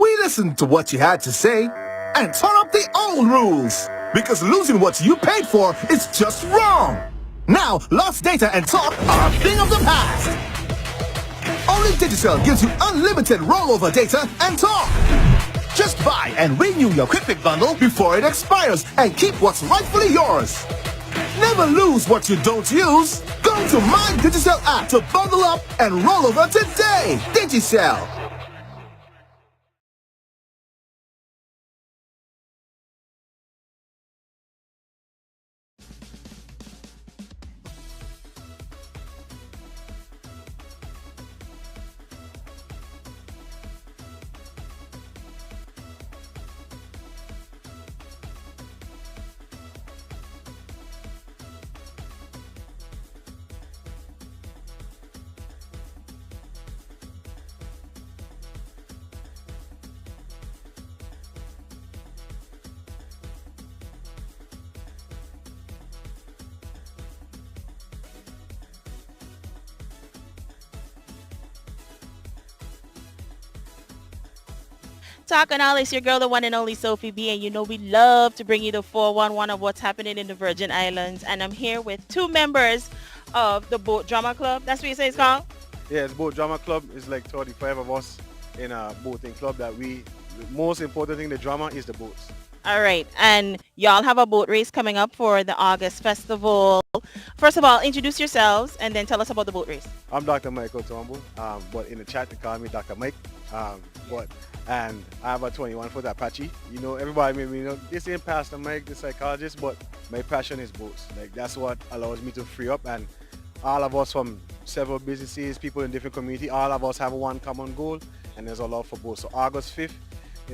We listened to what you had to say and turn up the old rules. Because losing what you paid for is just wrong. Now, lost data and talk are a thing of the past. Only Digicel gives you unlimited rollover data and talk. Just buy and renew your QuickPick bundle before it expires and keep what's rightfully yours. Never lose what you don't use. Go to My Digicel app to bundle up and roll over today. Digicel. Talking all, it's your girl, the one and only Sophie B, and you know we love to bring you the 411 of what's happening in the Virgin Islands. And I'm here with two members of the Boat Drama Club. That's what you say it's called? Yeah, it's Boat Drama Club. It's like 35 of us in a boating club that the most important thing, the drama is the boats. All right. And y'all have a boat race coming up for the August festival. First of all, introduce yourselves and then tell us about the boat race. I'm Dr. Michael Tombo, but in the chat they call me Dr. Mike. And I have a 21-foot Apache. You know, everybody maybe this ain't Pastor Mike, the psychologist, but my passion is boats. Like that's what allows me to free up. And all of us from several businesses, people in different communities, all of us have one common goal, and there's a love for boats. So August 5th,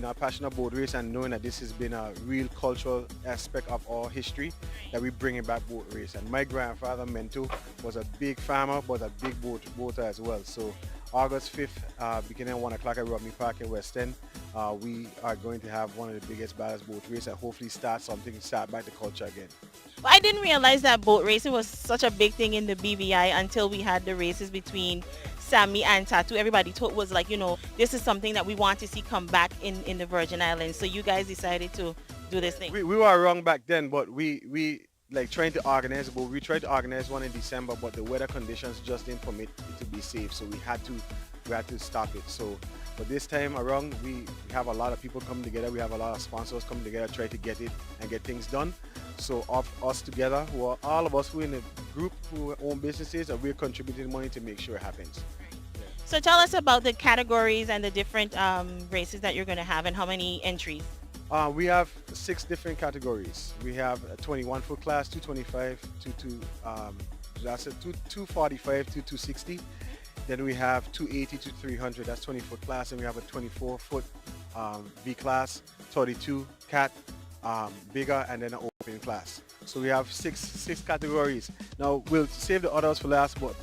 our passionate boat race, and knowing that this has been a real cultural aspect of our history, that we bringing back boat race. And my grandfather, Mento, was a big farmer, but a big boater as well. So August 5th, beginning at 1 o'clock at Rodney Park in West End, we are going to have one of the biggest ballast boat race and hopefully start back the culture again. Well, I didn't realize that boat racing was such a big thing in the BVI until we had the races between Sammy and Tattoo. Everybody was like, this is something that we want to see come back in the Virgin Islands. So you guys decided to do this thing. We were wrong back then, but we like trying to organize, but we tried to organize one in December, but the weather conditions just didn't permit it to be safe, so we had to stop it. So but this time around we have a lot of people coming together, we have a lot of sponsors coming together, try to get it and get things done. So of us together, all of us who are in a group who own businesses, and we're contributing money to make sure it happens. So tell us about the categories and the different races that you're going to have and how many entries. We have 6 different categories. We have a 21-foot class, 225, 245 to 260. Then we have 280 to 300, that's 20-foot class. And we have a 24-foot V class, 32 cat, bigger, and then an open class. So we have six categories. Now we'll save the others for last, but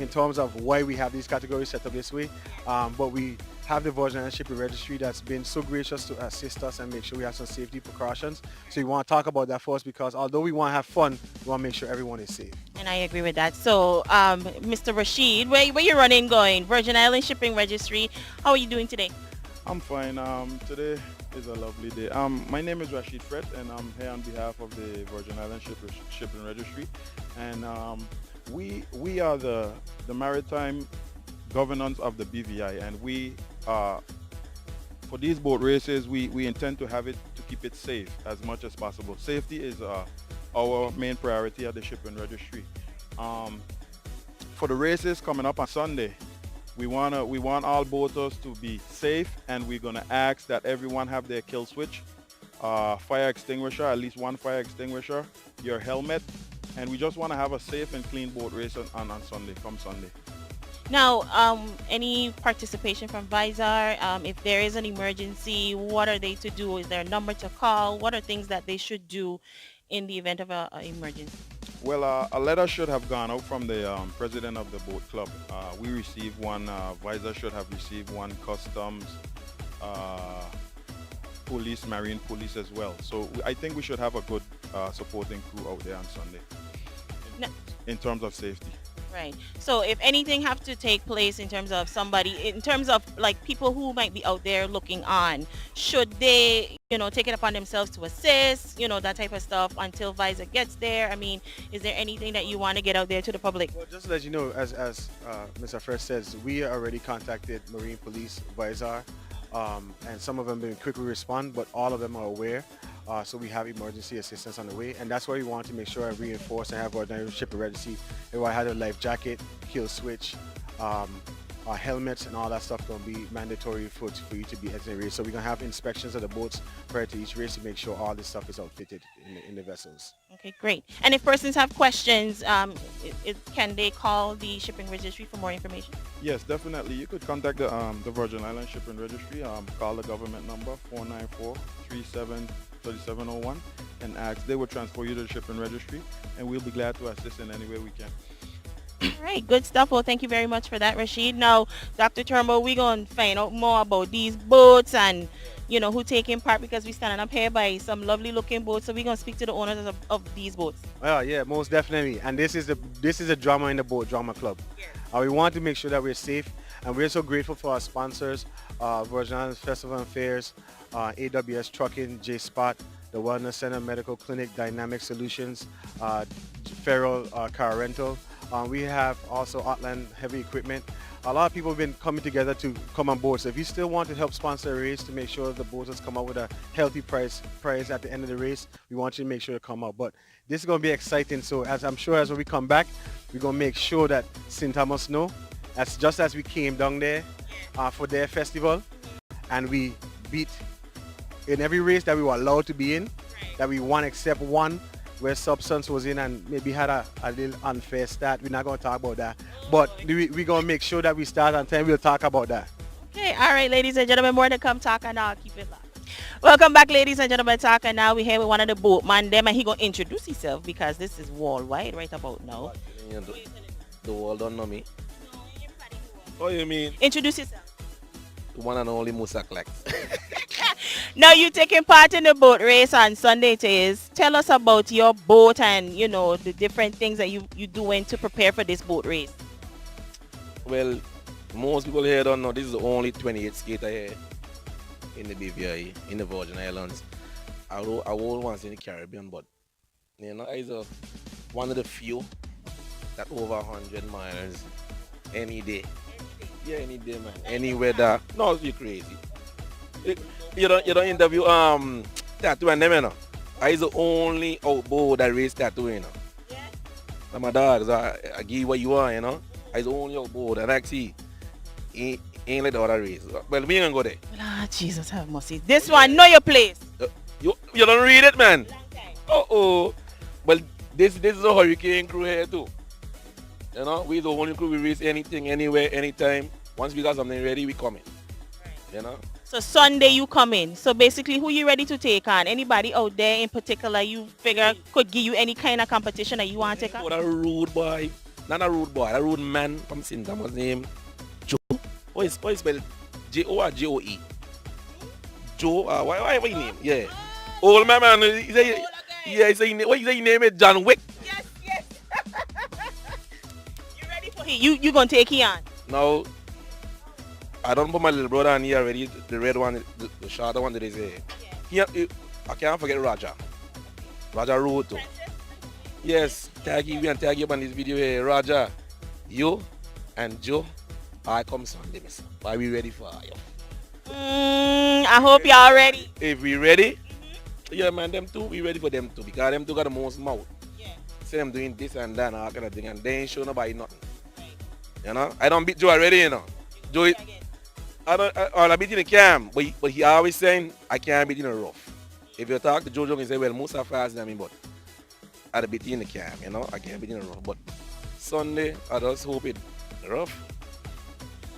in terms of why we have these categories set up this way, but we have the Virgin Islands Shipping Registry that's been so gracious to assist us and make sure we have some safety precautions. So we want to talk about that first, because although we want to have fun, we want to make sure everyone is safe. And I agree with that. So, Mr. Rashid, where you running going? Virgin Islands Shipping Registry. How are you doing today? I'm fine. Today is a lovely day. My name is Rashid Fred, and I'm here on behalf of the Virgin Islands Shipping Registry. And we are the maritime governance of the BVI, and we for these boat races we intend to have it to keep it safe as much as possible. Safety is our main priority at the shipping registry. For the races coming up on Sunday, we want all boaters to be safe, and we're going to ask that everyone have their kill switch, fire extinguisher, at least one fire extinguisher, your helmet, and we just want to have a safe and clean boat race on Sunday, come Sunday. Now, any participation from Visor? If there is an emergency, what are they to do? Is there a number to call? What are things that they should do in the event of an emergency? Well, a letter should have gone out from the president of the boat club. We received one, Visor should have received one, Customs, police, Marine police as well. So I think we should have a good supporting crew out there on Sunday in terms of safety. Right. So if anything have to take place in terms of somebody, in terms of like people who might be out there looking on, should they, take it upon themselves to assist, that type of stuff until Visor gets there? I mean, is there anything that you want to get out there to the public? Well, just to let you know, as Mr. Fresh says, we already contacted Marine Police, Visor, and some of them didn't quickly respond, but all of them are aware. So we have emergency assistance on the way, and that's why we want to make sure I reinforce and have our ship emergency. If I had a life jacket, kill switch, helmets, and all that stuff going to be mandatory for you to be entering the race. So we're going to have inspections of the boats prior to each race to make sure all this stuff is outfitted in the vessels. Okay, great. And if persons have questions, can they call the shipping registry for more information? Yes, definitely. You could contact the Virgin Islands Shipping Registry. Call the government number 494-373701 and ask. They will transfer you to the shipping registry, and we'll be glad to assist in any way we can. All right, good stuff. Well, thank you very much for that, Rashid. Now, Dr. Turnbull, we're going to find out more about these boats and, who taking part, because we're standing up here by some lovely looking boats. So we're going to speak to the owners of these boats. Yeah, most definitely. And this is a drama in the boat, Drama Club. Yes. We want to make sure that we're safe, and we're so grateful for our sponsors, Virgin Islands Festival and Fairs, AWS Trucking, J-Spot, the Wellness Center, Medical Clinic, Dynamic Solutions, Feral Car Rental. We have also Outland Heavy Equipment. A lot of people have been coming together to come on board. So if you still want to help sponsor a race to make sure the boaters come out with a healthy prize at the end of the race, we want you to make sure to come out. But this is going to be exciting. So as I'm sure as when we come back, we're going to make sure that St. Thomas know, just as we came down there for their festival, and we beat in every race that we were allowed to be in, that we won except one where Substance was in and maybe had a little unfair start. We're not going to talk about that. But we're going to make sure that we start on time. We'll talk about that. Okay, all right, ladies and gentlemen, more to come. Talk and now. Keep it locked. Welcome back, ladies and gentlemen. Talk and now. We're here with one of the boatman them, and he going to introduce himself because this is worldwide right about now. The world don't know me. Oh, you mean? Introduce yourself. The one and only Musa Klex. Now you taking part in the boat race on Sunday it is. Tell us about your boat and the different things that you doing to prepare for this boat race. Well, most people here don't know this is the only 28 skater here in the BVI, in the Virgin Islands. I will once in the Caribbean, but it's one of the few that over 100 miles any day. Yeah, any day, man. Any weather. No, you're crazy. You don't interview tattoo and them, I is the only outboard that race tattoo, Yeah. So my dogs, I give you what you want, I is the only outboard, and actually ain't like the other race. Well, we ain't gonna go there. Jesus have mercy. This one, know your place. You don't read it, man. Long time. Well, this is a hurricane crew here too. We the only crew we race anything, anywhere, anytime. Once we got something ready, we coming. Right. So Sunday you come in. So basically, who you ready to take on? Anybody out there in particular you figure could give you any kind of competition that you want to take on? What a rude boy. Not a rude boy, a rude man from St. Thomas name. Joe. What is spelled? J-O or J-O-E? Joe, why his name? Yeah. Old man, he say, yeah, he say his name is John Wick. Yes. You ready for him? You gonna take him on? Now, I don't put my little brother on here already, the red one, the shorter one that is here. I can't forget Raja. Raja Roto. Yes, we can tag you on this video here. Raja, you and Joe, I come Sunday, miss. Are we ready for you? I hope y'all ready. If we ready, yeah, man, them two, we ready for them two because them two got the most mouth. Yeah. See them doing this and that and all kind of thing, and they ain't show nobody nothing. Right. I don't beat Joe already, Joe, I beat in the cam, but he always saying I can't beat in the rough. If you talk to Joe, he say, well, Musa fast than me, but I beat in the cam, I can't beat in the rough. But Sunday, I just hope it rough.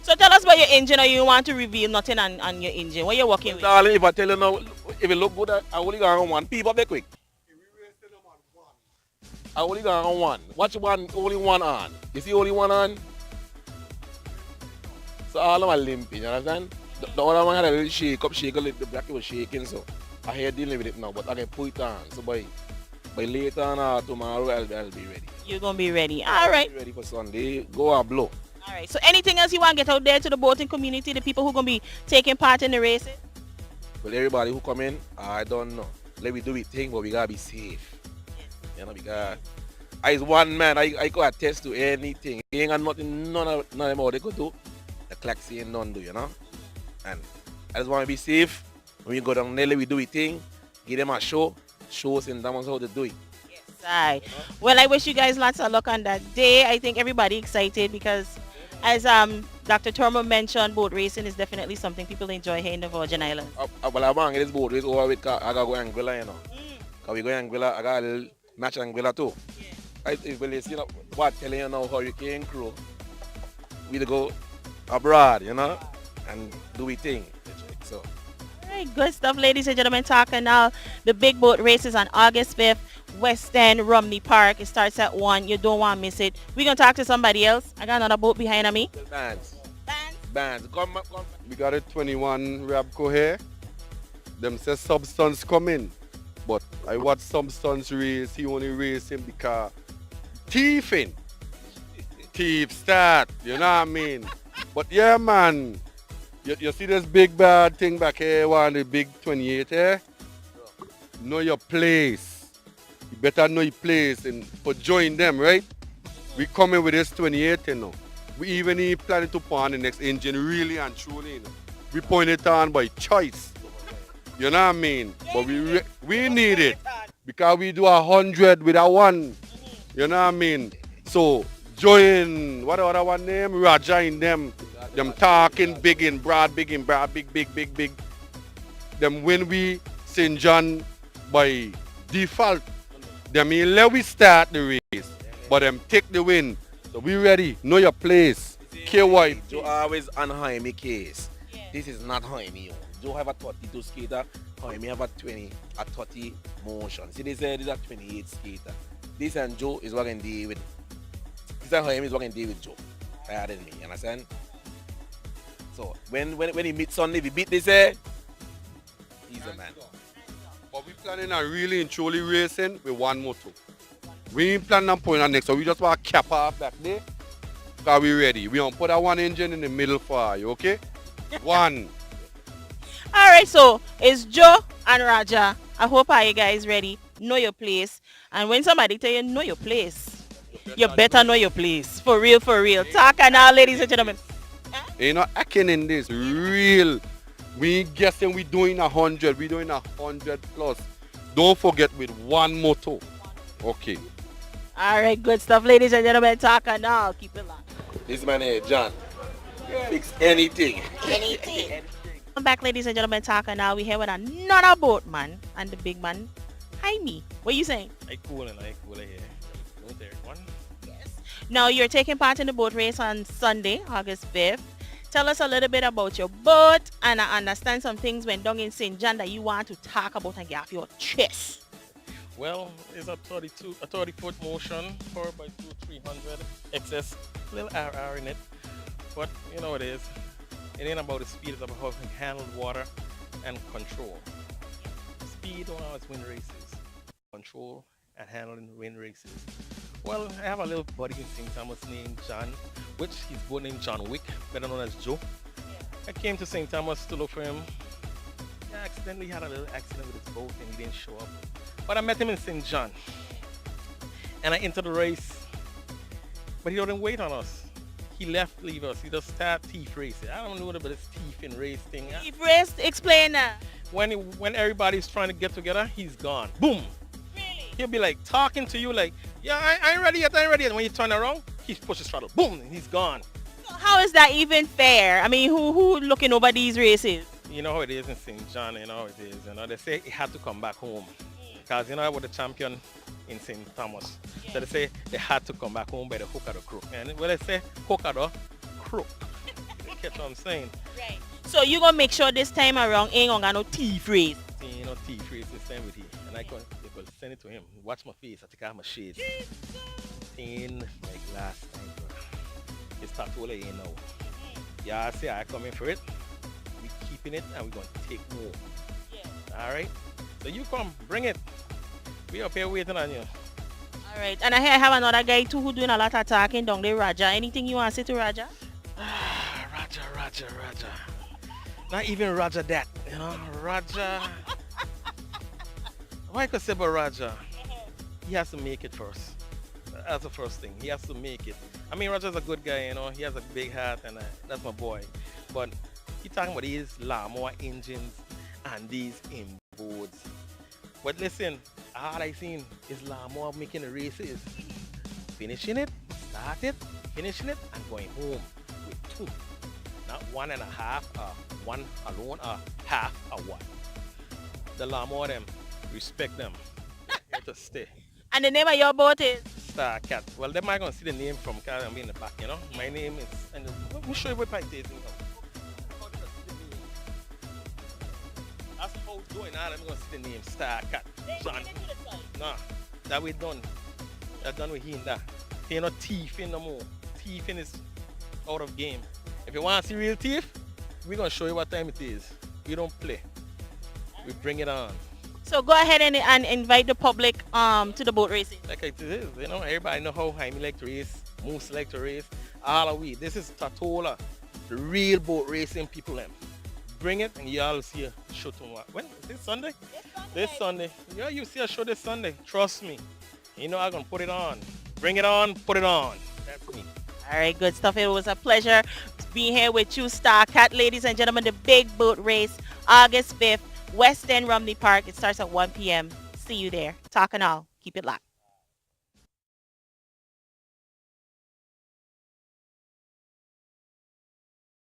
So tell us about your engine, or you want to reveal nothing on your engine? What you're working with? Darling, if I tell you now, if it look good, I only got on one. Peep up there quick. I only got on one. Watch one, only one on. You see only one on? So all of them are limping, you understand? The other one had a little shake up, the bracket was shaking, so I had dealing with it now, but I can put it on. So by later on or tomorrow, I'll be ready. You're going to be ready. All right. Be ready for Sunday. Go and blow. All right. So anything else you want to get out there to the boating community, the people who going to be taking part in the races? Well, everybody who come in, I don't know. Let me do it thing, but we gotta be safe. You know, because I is one man. I go attest to anything. He ain't got nothing. None of them all they could do. The clock saying none do. You know. And I just want to be safe. When we go down there, let we do it thing. Give them a show. Show us in how to do it. Yes, I. Well, I wish you guys lots of luck on that day. I think everybody excited because, as Dr. Turmo mentioned, boat racing is definitely something people enjoy here in the Virgin Islands. Well, I'm going to this boat race over with. I gotta go Anguilla, you know. Cause we go Anguilla. I got a little match Anguilla too. Well, you know what? Telling you now how you can crew. We to go abroad, you know, and do we thing. So. All right, good stuff, ladies and gentlemen. Talking now, the big boat races on August 5th, West End, Romney Park. It starts at 1. You don't want to miss it. We're going to talk to somebody else. I got another boat behind me. Bands. Bands. Bands. Come. We got a 21 Rabco here. Them say Substance coming. But I watch Substance race. He only racing because thieving. Thief start. You know what I mean? But yeah, man. You see this big bad thing back here, one the big 28 here? Know your place. You better know your place and for join them, right? We coming with this 28, you know. We even ain't planning to put on the next engine really and truly, you know. We point it on by choice. You know what I mean? But we need it because we do 100 with a one. You know what I mean? So join what the other one name? Raja in them. Them talking big in broad, big, big. Them when we St. John by default. Them in let we start the race, but them take the win. So we ready. Know your place. KY. Joe always on Jaime case. This is not Jaime. Joe have a 32 skater. Jaime have a 30 motion. See, this is a 28 skater. This and Joe is working day with. This and Jaime is working day with Joe. Higher than me. You understand? So when he meets Sunday, if he beat this he's a man. But we planning on really and truly racing with one motor. We ain't planning on putting on next, so we just want to cap off back there. Because we ready. We gonna put that one engine in the middle for you, okay? One. All right, so it's Joe and Raja. I hope you guys ready. Know your place. And when somebody tell you know your place, you better know your place. For real, for real. Talk now, ladies and gentlemen. Ain't no acting in this. Real. We ain't guessing we doing 100. We doing 100 plus. Don't forget with one motor. Okay. All right, good stuff, ladies and gentlemen. Talk now. Keep it locked. This man here, John. Fix anything. Anything. Welcome back, ladies and gentlemen. Talk now. We here with another boat man and the big man, Jaime. What you saying? I cool here. Don't there, one. Yes. Now you're taking part in the boat race on Sunday, August 5th. Tell us a little bit about your boat, and I understand some things went down in St. John that you want to talk about and get off your chest. Well, it's a 30-foot motion, 4x2, 300, excess, little RR in it. But you know what it is. It ain't about the speed, it's about how you handle water and control. Speed don't always win races. Control and handling win races. Well, I have a little buddy in St. Thomas named John, which he's born named John Wick, better known as Joe. I came to St. Thomas to look for him. I accidentally had a little accident with his boat and he didn't show up. But I met him in St. John. And I entered the race. But he didn't wait on us. He leave us. He just started thief racing. I don't know about this thief and race thing. Thief race? Explain that. When everybody's trying to get together, he's gone. Boom. Really? He'll be like talking to you like, yeah, I ain't ready yet. And when you turn around, he pushes throttle. Boom. And he's gone. So how is that even fair? I mean, who looking over these races? You know how it is in St. John, you know how it is. You know, they say he had to come back home. Because you know I was the champion in St. Thomas. Yeah. So they say they had to come back home by the hook or the crook. And when they say hook or the crook, you catch what I'm saying? Right. So you gonna make sure this time around ain't gonna got no thief race. You know, thief race this time with him. And I could send it to him. Watch my face, I take out my shades. Thing like last time, bro. It's tattoo like you know. Yeah, I say I come in for it. We keeping it and we're gonna take more. Yeah. Alright? So you come, bring it. We up here waiting on you. All right. And I have another guy too who doing a lot of talking down there, Raja. Anything you want to say to Raja? Raja. Not even Raja that, you know. Raja. What I could say about Raja? He has to make it first. That's the first thing. He has to make it. I mean, Raja's a good guy, you know. He has a big heart, and that's my boy. But he talking about these lawnmower engines and these inboards. But listen, all I seen is lawnmower making the races, finishing it, start it, finishing it, and going home with two. Not 1.5, one alone, half a one. The lawnmower them, respect them. Here to stay. And the name of your boat is? Star Cat. Well, they might gonna see the name from Cat and be in the back, you know. My name is, and let me show you what it is. That's how it's going on. I'm gonna see the name Star Cat. Son. Nah, that we done. That done with him. That. He ain't no thiefing no more. Thiefing is out of game. If you want to see real thief, we're gonna show you what time it is. We don't play. We bring it on. So go ahead and invite the public to the boat racing. Like it is, you know, everybody know how Jaime like to race, Moose like to race, all of we. This is Tatola, the real boat racing people them. Bring it and y'all see a show tomorrow. When? Is this Sunday? This Sunday. Yeah, you see a show this Sunday. Trust me. You know I'm gonna put it on. Bring it on, put it on. That's me. All right, good stuff. It was a pleasure being here with you, Star Cat. Ladies and gentlemen, the big boat race, August 5th, West End, Romney Park. It starts at 1 p.m. See you there. Talk and all. Keep it locked.